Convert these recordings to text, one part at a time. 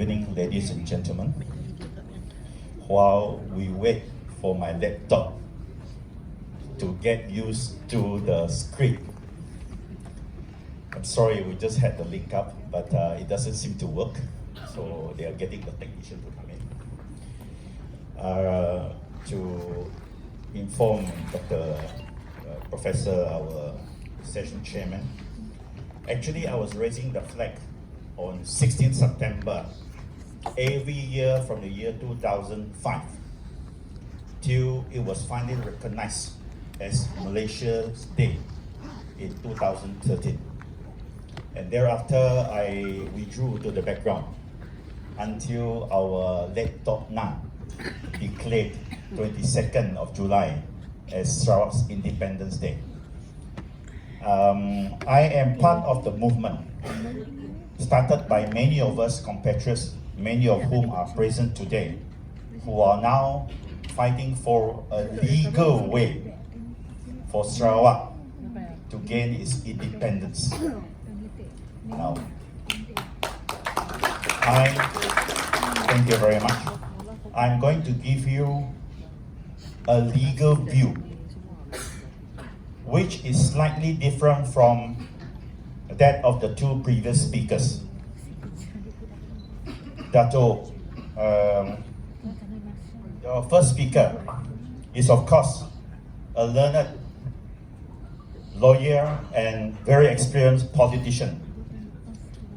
evening, ladies and gentlemen. While we wait for my laptop to get used to the script, I'm sorry, we just had the link up, but it doesn't seem to work. So they are getting the technician to come in. To inform Dr. Professor, our session chairman, actually I was raising the flag on 16th September every year from the year 2005 till it was finally recognized as Malaysia's Day in 2013. And thereafter I withdrew to the background until our late Tok Nam declared 22nd of July as Sarawak's Independence Day. I am part of the movement started by many of us compatriots, many of whom are present today, who are now fighting for a legal way for Sarawak to gain its independence. Now, thank you very much. I'm going to give you a legal view, which is slightly different from that of the two previous speakers. Dato, your first speaker is of course a learned lawyer and very experienced politician,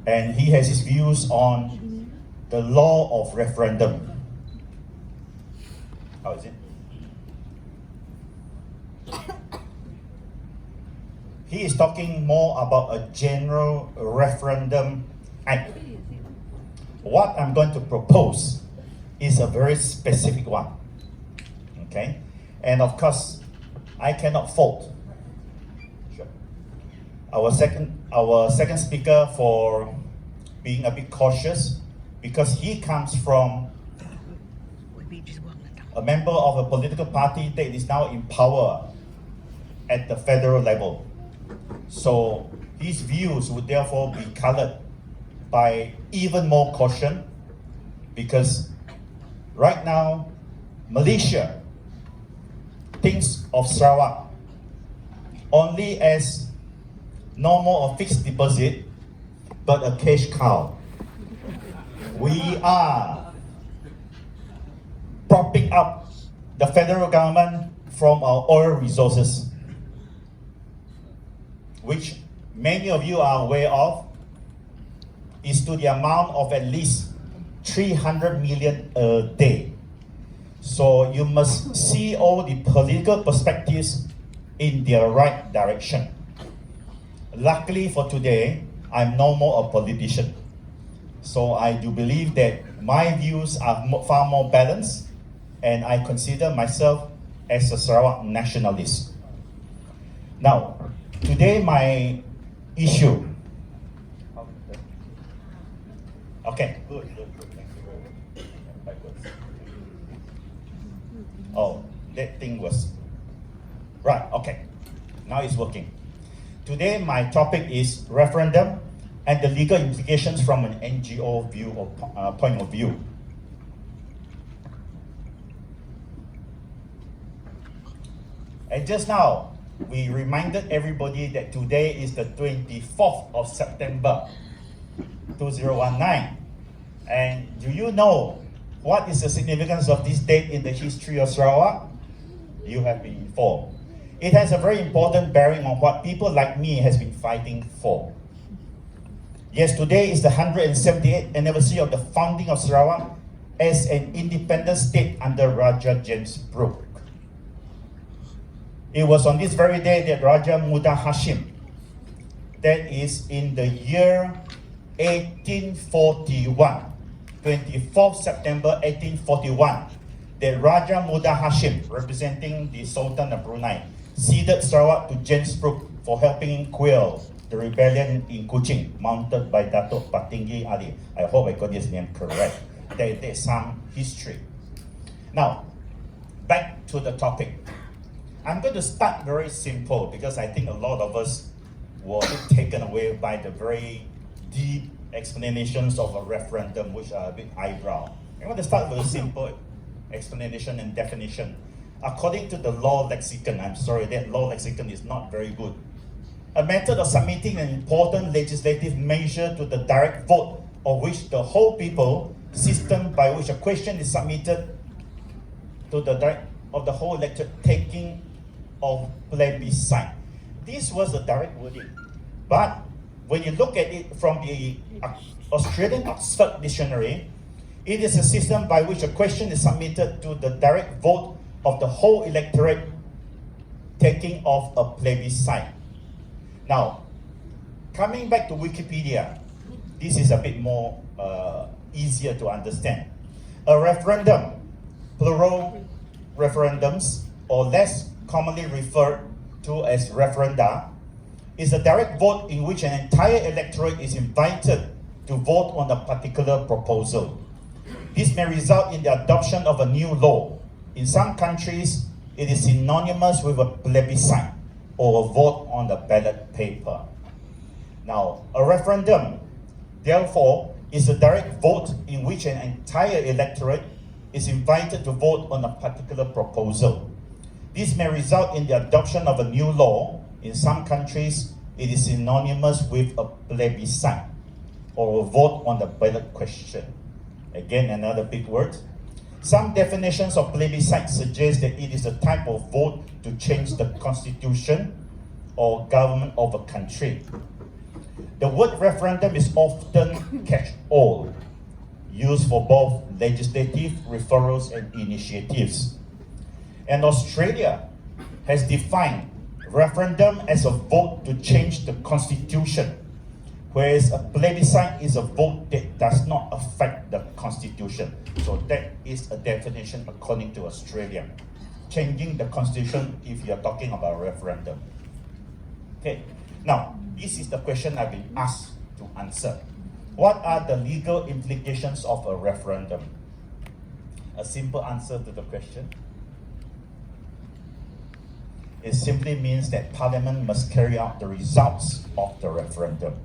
and he has his views on the law of referendum. How is it? He is talking more about a general referendum act. What I'm going to propose is a very specific one. Okay? And of course, I cannot fault our second speaker for being a bit cautious, because he comes from a member of a political party that is now in power at the federal level. So his views would therefore be colored by even more caution, because right now Malaysia thinks of Sarawak only as normal or fixed deposit, but a cash cow. We are propping up the federal government from our oil resources, which many of you are aware of, is to the amount of at least 300 million a day. So you must see all the political perspectives in their right direction. Luckily for today, I'm no more a politician. So I do believe that my views are far more balanced, and I consider myself as a Sarawak nationalist. Now, today my issue. Okay, good. Thank you very much. Oh, that thing was right. Okay, now it's working. Today my topic is referendum and the legal implications from an NGO view or point of view. And just now, we reminded everybody that today is the 24th of September 2019. And do you know what is the significance of this date in the history of Sarawak? You have been informed. It has a very important bearing on what people like me has been fighting for. Yes, today is the 178th anniversary of the founding of Sarawak as an independent state under Raja James Brooke. It was on this very day that Raja Muda Hashim, that is in the year 1841, 24th September 1841, that Raja Muda Hashim, representing the Sultan of Brunei, ceded Sarawak to James Brooke for helping quell the rebellion in Kuching, mounted by Datuk Patinggi Ali. I hope I got his name correct. There's some history. Now, back to the topic. I'm going to start very simple, because I think a lot of us were taken away by the very deep explanations of a referendum which are a bit eyebrow. I want to start with a simple explanation and definition. According to the law lexicon, I'm sorry, that law lexicon is not very good. A method of submitting an important legislative measure to the direct vote of which the whole people, system by which a question is submitted to the direct of the whole electorate, taking of plebiscite. This was the direct wording. But when you look at it from the Australian Oxford Dictionary, it is a system by which a question is submitted to the direct vote of the whole electorate, taking of a plebiscite. Now, coming back to Wikipedia, this is a bit more easier to understand. A referendum, plural referendums, or less commonly referred to as referenda, is a direct vote in which an entire electorate is invited to vote on a particular proposal. This may result in the adoption of a new law. In some countries, it is synonymous with a plebiscite or a vote on the ballot paper. Now, a referendum, therefore, is a direct vote in which an entire electorate is invited to vote on a particular proposal. This may result in the adoption of a new law. In some countries, it is synonymous with a plebiscite or a vote on the ballot question. Again, another big word. Some definitions of plebiscite suggest that it is a type of vote to change the constitution or government of a country. The word referendum is often catch-all, used for both legislative referrals and initiatives. And Australia has defined referendum as a vote to change the constitution, whereas a plebiscite is a vote that does not affect the constitution. So that is a definition according to Australia. Changing the constitution if you're talking about referendum. Okay, now this is the question I've been asked to answer. What are the legal implications of a referendum? A simple answer to the question. It simply means that Parliament must carry out the results of the referendum.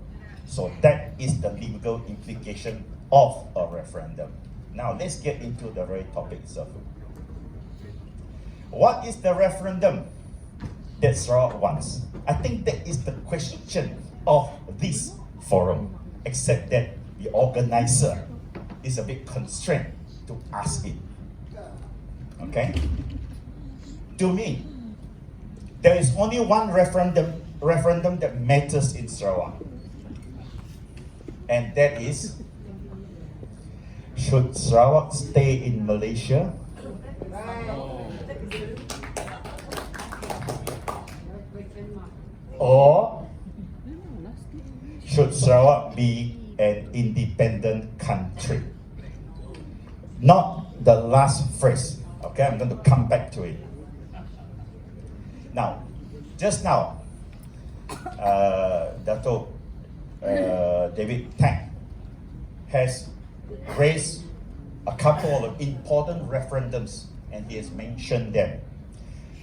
So that is the legal implication of a referendum. Now let's get into the very topic itself. What is the referendum that Sarawak wants? I think that is the question of this forum, except that the organizer is a bit constrained to ask it. Okay? To me, there is only one referendum that matters in Sarawak. And that is, should Sarawak stay in Malaysia? Or should Sarawak be an independent country? Not the last phrase. Okay, I'm going to come back to it. Now, just now, Dato' David Tang has raised a couple of important referendums, and he has mentioned them.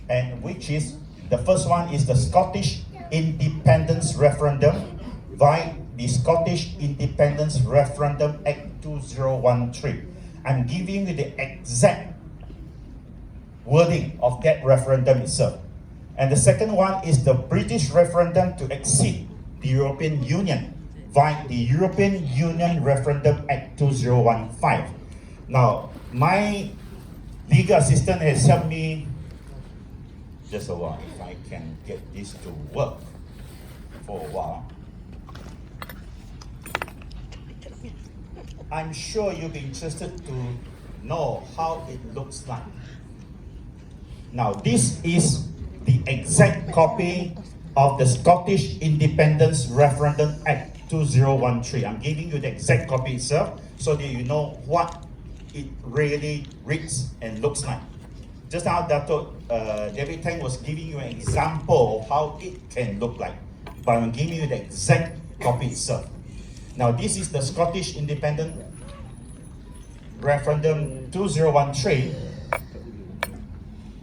And which is, the first one is the Scottish Independence Referendum by the Scottish Independence Referendum Act 2013. I'm giving you the exact wording of that referendum itself. And the second one is the British referendum to exit the European Union by the European Union Referendum Act 2015. Now, my legal assistant has helped me just a while, if I can get this to work for a while. I'm sure you'll be interested to know how it looks like. Now, this is the exact copy of the Scottish Independence Referendum Act 2013. I'm giving you the exact copy itself so that you know what it really reads and looks like. Just now, Dato' David Tang was giving you an example of how it can look like, but I'm giving you the exact copy itself. Now, this is the Scottish Independent Referendum 2013,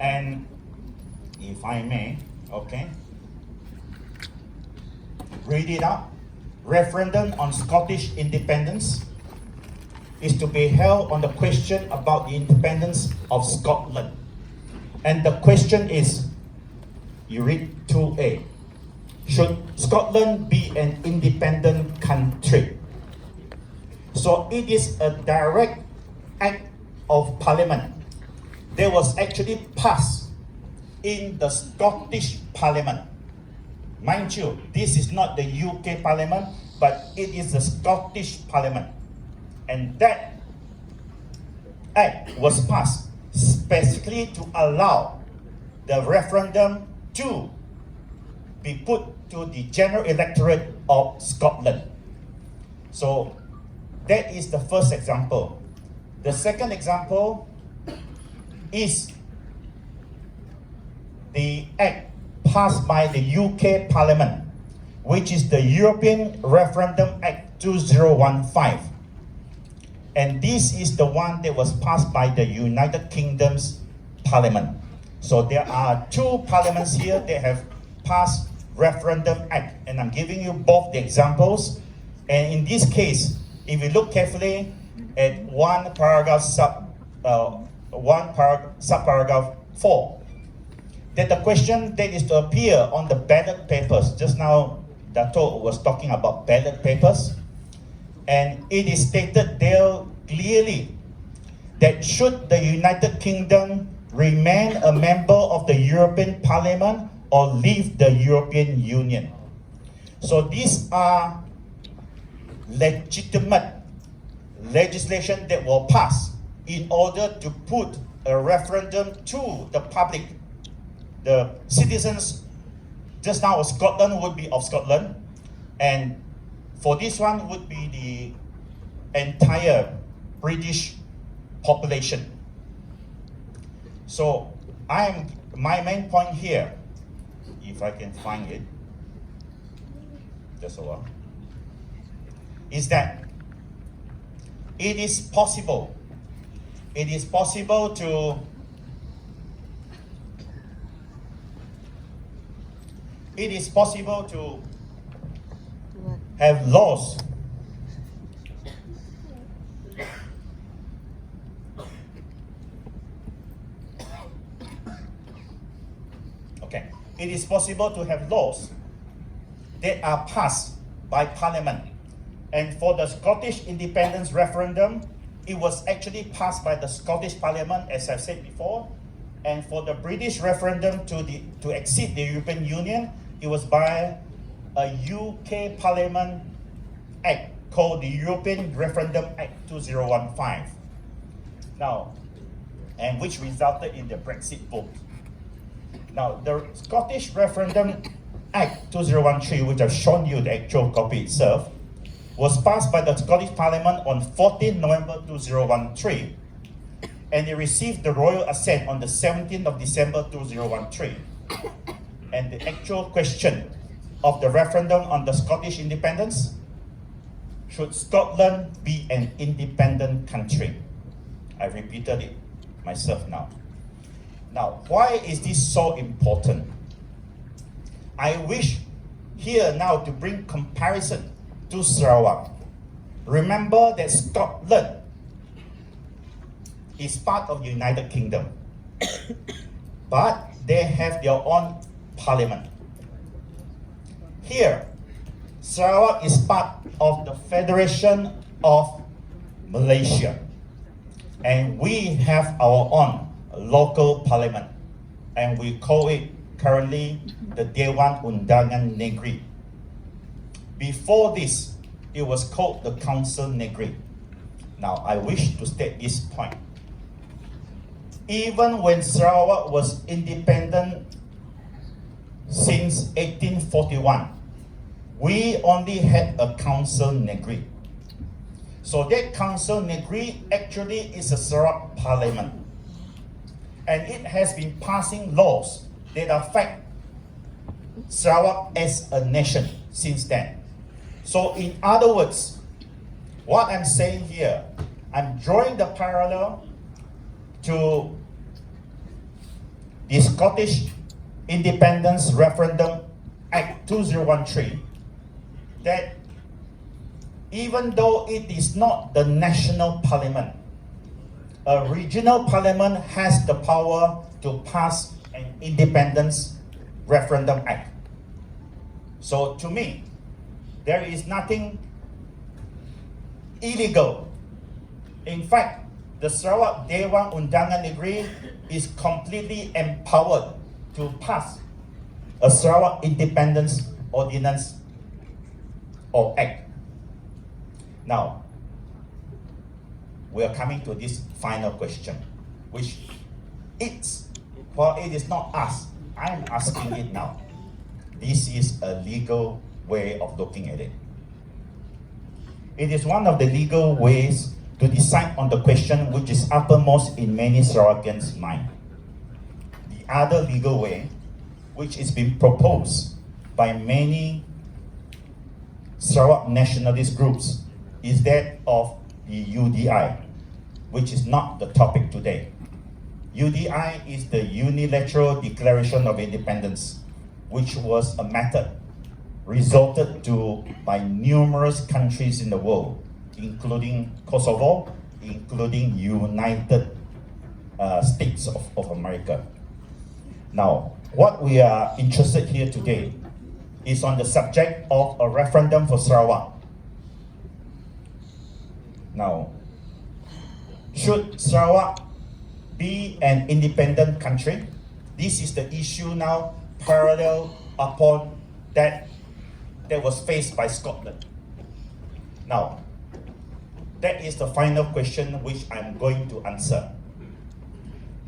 and if I may, okay, read it out. referendum on Scottish independence is to be held on the question about the independence of Scotland. And the question is, you read 2A, should Scotland be an independent country? So it is a direct act of parliament that was actually passed in the Scottish Parliament. Mind you, this is not the UK Parliament, but it is the Scottish Parliament. And that act was passed specifically to allow the referendum to be put to the general electorate of Scotland. So that is the first example. The second example is the act passed by the UK Parliament, which is the European Referendum Act 2015. And this is the one that was passed by the United Kingdom's Parliament. So there are two parliaments here that have passed Referendum Act, and I'm giving you both the examples. And in this case, if you look carefully at subparagraph 4, that the question that is to appear on the ballot papers, just now Dato was talking about ballot papers, and it is stated there clearly that should the United Kingdom remain a member of the European Parliament or leave the European Union. So these are legitimate legislation that will pass in order to put a referendum to the public. The citizens just now of Scotland would be of Scotland, and for this one would be the entire British population. So my main point here, if I can find it, just a while, is that it is possible to have laws it is possible to have laws that are passed by Parliament. And for the Scottish independence referendum, it was actually passed by the Scottish Parliament, as I've said before. And for the British referendum to exit the European Union, it was by a UK Parliament Act called the European Referendum Act 2015. Now, and which resulted in the Brexit vote. Now, the Scottish Referendum Act 2013, which I've shown you the actual copy itself, was passed by the Scottish Parliament on 14 November 2013, and it received the royal assent on the 17th of December 2013. And the actual question of the referendum on the Scottish independence: should Scotland be an independent country? I repeated it myself now. Now, why is this so important? I wish here now to bring comparison to Sarawak. Remember that Scotland is part of the United Kingdom, but they have their own parliament. Here, Sarawak is part of the Federation of Malaysia, and we have our own local parliament, and we call it currently the Dewan Undangan Negeri. Before this, it was called the Council Negeri. Now, I wish to state this point. Even when Sarawak was independent since 1841, we only had a Council Negeri. So that Council Negeri actually is a Sarawak Parliament. And it has been passing laws that affect Sarawak as a nation since then. So in other words, what I'm saying here, I'm drawing the parallel to the Scottish Independence Referendum Act 2013, that even though it is not the national parliament, a regional parliament has the power to pass an independence referendum act. So to me, there is nothing illegal. In fact, the Sarawak Dewan Undangan Negeri is completely empowered to pass a Sarawak Independence Ordinance or Act. Now, we are coming to this final question, which it is not us, I'm asking it now. This is a legal way of looking at it. It is one of the legal ways to decide on the question which is uppermost in many Sarawakians' mind. The other legal way, which is being proposed by many Sarawak nationalist groups, is that of the UDI, which is not the topic today. UDI is the Unilateral Declaration of Independence, which was a method resorted to by numerous countries in the world, including Kosovo, including United States of America. Now, what we are interested here today is on the subject of a referendum for Sarawak. Now, should Sarawak be an independent country? This is the issue now parallel upon that was faced by Scotland. Now, that is the final question which I'm going to answer.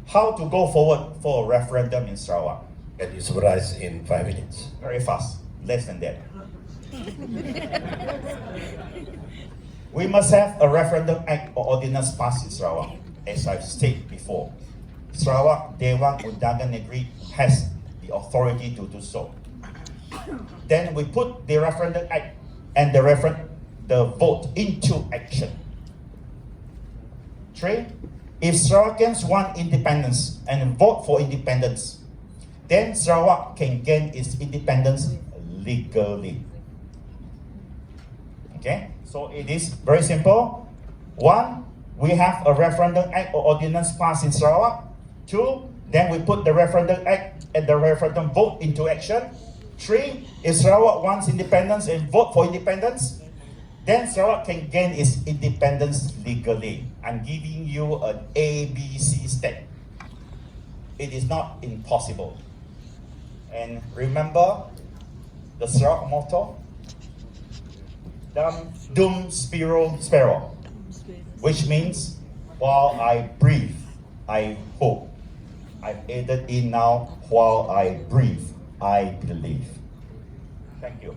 How to go forward for a referendum in Sarawak? Can you summarize in 5 minutes? Very fast, less than that. We must have a referendum act or ordinance passed in Sarawak, as I've stated before. Sarawak Dewan Undangan Negeri has the authority to do so. Then we put the referendum act and the vote into action. 3, if Sarawakians want independence and vote for independence, then Sarawak can gain its independence legally. Okay, so it is very simple. 1, we have a referendum act or ordinance passed in Sarawak. 2, then we put the referendum act and the referendum vote into action. 3, if Sarawak wants independence and vote for independence, then Sarawak can gain its independence legally. I'm giving you an ABC step. It is not impossible. And remember the Sarawak motto, Dum Spiro Spero, which means while I breathe, I hope. I've added in now, while I breathe, I believe. Thank you.